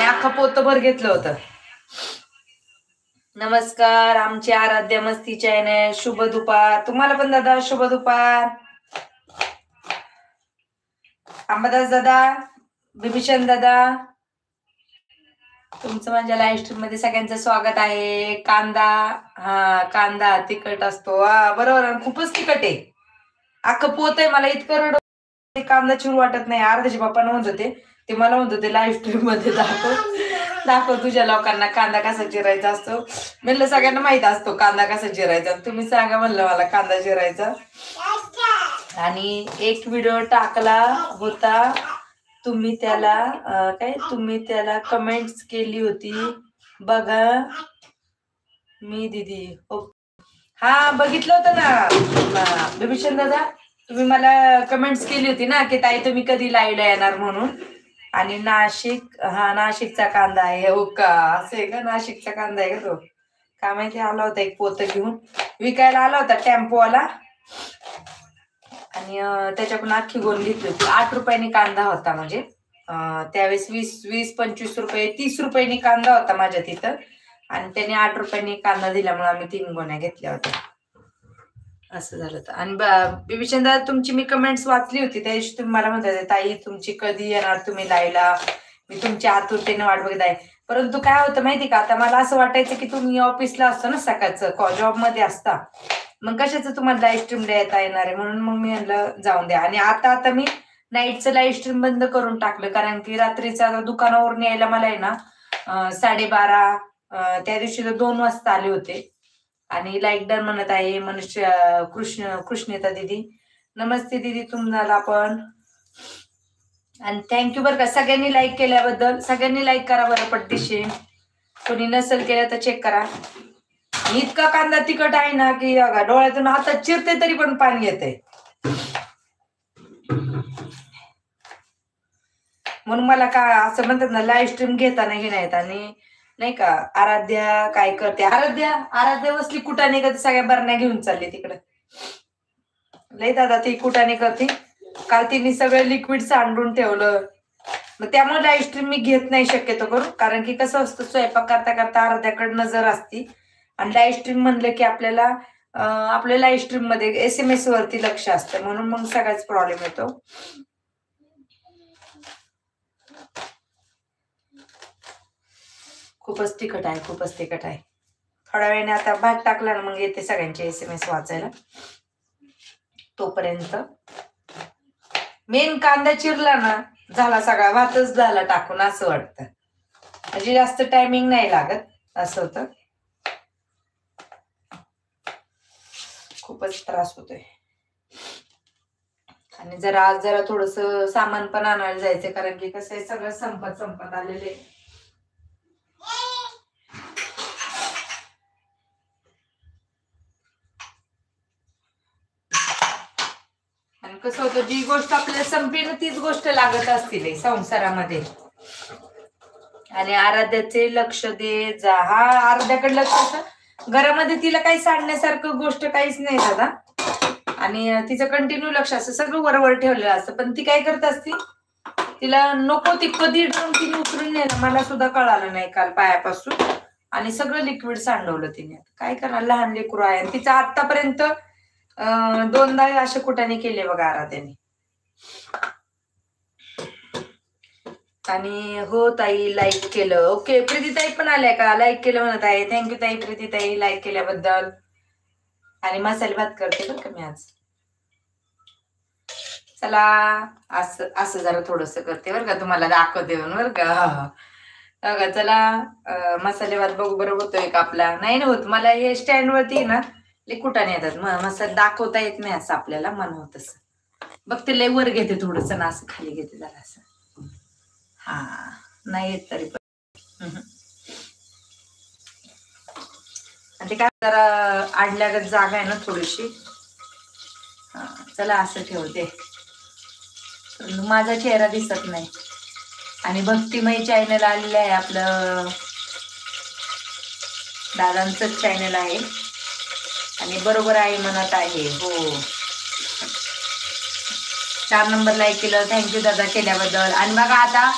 अख्खा पोतभर घेतलं होतं. नमस्कार, आमची आराध्या मस्ती चॅनल. शुभ दुपार तुम्हाला पण दादा. शुभ दुपार अंबादास दादा, बिभीषण दादा, तुमचं माझ्या लाईव्ह स्ट्रीम मध्ये सगळ्यांचं स्वागत आहे. कांदा, कांदा तिखट असतो. बरोबर, खूपच तिखट आहे. अख्खं पोत आहे. मला इतकं रड कांदा चिरू वाटत नाही. आराध्याचे पप्पांना म्हणत होते, ते मला म्हणत होते लाईव्ह स्ट्रीम मध्ये दाखव तुझ्या लोकांना कांदा कसा चिरायचा असतो. म्हणलं सगळ्यांना माहित असतो कांदा कसा चिरायचा, तुम्ही सांगा म्हणलं मला कांदा चिरायचा. आणि एक व्हिडिओ टाकला होता, तुम्ही त्याला कमेंट्स केली होती बघा मी दीदी. हा बघितलं होतं ना बिभीषण दादा, तुम्ही मला कमेंट्स केली होती ना की ताई तुम्ही कधी लाईव्हला येणार म्हणून. आणि नाशिकचा कांदा आहे. हो का, असं आहे का? नाशिकचा कांदा आहे का तो? काय माहिती. आला होता एक पोत घेऊन विकायला आला होता टेम्पोवाला, आणि त्याच्याकडून अख्खी गोण घेतली होती. 8 रुपयांनी कांदा होता. म्हणजे त्यावेळेस 20-25 रुपये 30 रुपयांनी कांदा होता माझ्या तिथं, आणि त्याने 8 रुपयांनी कांदा दिल्यामुळे आम्ही 3 गोण्या घेतल्या होत्या. असं झालं होतं. आणि बिभीषण दादा, तुमची मी कमेंट्स वाचली होती त्या दिवशी. तुम्ही मला म्हणता ताई तुमची कधी येणार तुम्ही लाईव्हला, मी तुमच्या आतुरतेने वाट बघत आहे. परंतु काय होतं माहिती का, आता मला असं वाटायचं की तुम्ही ऑफिसला असतो ना, सकाळचं जॉब मध्ये असता, मग कशाचं तुम्हाला लाईव्ह स्ट्रीमला येता येणार आहे. म्हणून मग मी म्हणलं जाऊन द्या. आणि आता मी नाईटचं लाईव्ह स्ट्रीम बंद करून टाकलं, कारण की रात्रीचा दुकानावरून यायला मला आहे ना 12:30, त्या दिवशी तर 2 वाजता आले होते. आणि लाईक डन म्हणत आहे मनुष्य कृष्णेता दीदी. नमस्ते दीदी तुम्हाला पण, आणि थँक्यू बरं का सगळ्यांनी लाईक केल्याबद्दल. सगळ्यांनी लाईक करा बरं पट्टीशी, कोणी नसेल केलं तर चेक करा. इतका कांदा तिखट आहे ना की डोळ्यातून हातात चिरते तरी पण पाणी येते. म्हणून मला का असं म्हणतात ना, लाईव्ह स्ट्रीम घेता नाही येत. आणि नाही का आराध्या काय करते, आराध्या बसली कुटाने करते, सगळ्या बरण्या घेऊन चालली तिकडे. लय दादा ती कुटाने करते. काल तिने सगळं लिक्विड सांडून ठेवलं, मग त्यामुळे लाईव्ह स्ट्रीम मी घेत नाही शक्यतो करून. कारण की कसं असतं, स्वयंपाक करता करता आराध्याकडे नजर असती, आणि लाईव्ह स्ट्रीम म्हणलं की आपल्याला आपल्या लाईव्ह स्ट्रीम मध्ये SMS वरती लक्ष असतं, म्हणून मग सगळ्याच प्रॉब्लेम येतो. खूपच तिखट आहे, खूपच तिखट आहे. थोड्या वेळाने आता भात टाकला ना मग येते सगळ्यांचे SMS वाचायला. तोपर्यंत मेन कांदा चिरला ना झाला, सगळा भातच झाला टाकून, असं वाटतं. म्हणजे जास्त टायमिंग नाही लागत, असं होतं. खूपच त्रास होतोय. आणि आज जरा थोडस सामान पण आणायला जायचंय, कारण की कसं आहे सगळं संपत आलेले. आणि कसं होतं, जी गोष्ट आपल्याला संपेल तीच गोष्ट लागत असतील संसारामध्ये. आणि आराध्याचे लक्ष दे जा. आराध्याकडे लक्ष असतं घरामध्ये, तिला काही सांडण्यासारखं गोष्ट काहीच नाही दादा. आणि तिचं कंटिन्यू लक्ष असतं, सगळं वरवर ठेवलेलं असतं. पण ती काय करत असती, तिला नको ती कधी तिने उचलून नेलं, मला सुद्धा कळालं नाही काल पायापासून. आणि सगळं लिक्विड सांडवलं तिने. काय करणार, लहान लेकरू आहे. आणि तिचं आतापर्यंत 2दा अशा कुटाने केले बघा आराध्याने. आणि हो ताई लाईक केलं. ओके, प्रीतीताई पण आल्या का, लाईक केलं म्हणत आहे. थँक्यू ताई प्रीतीताई लाईक केल्याबद्दल. आणि मसाले भात करते बरं का मी आज. चला असं जरा थोडस करते बरं का, तुम्हाला दाखवते बरं का. चला मसाले भात बघू बरं होतोय का आपला. नाही ना होत, मला हे स्टँड वरती ना कुटाने येतात, मसाला दाखवता येत नाही असं आपल्याला मन होत. असं बघते लय वर घेते थोडस ना, असं खाली घेते जरा असं. नाही येत तरी पण. आणि ते काय जरा आडल्यागत जागा आहे ना थोडीशी. चला असं ठेवते, माझा चेहरा दिसत नाही. आणि भक्तिमय चॅनल आलेलं आहे आपलं, दादांचं चॅनल आहे. आणि बरोबर आहे म्हणत आहे. हो, 4 नंबर लाईक केलं, थँक्यू दादा केल्याबद्दल. आणि बघा आता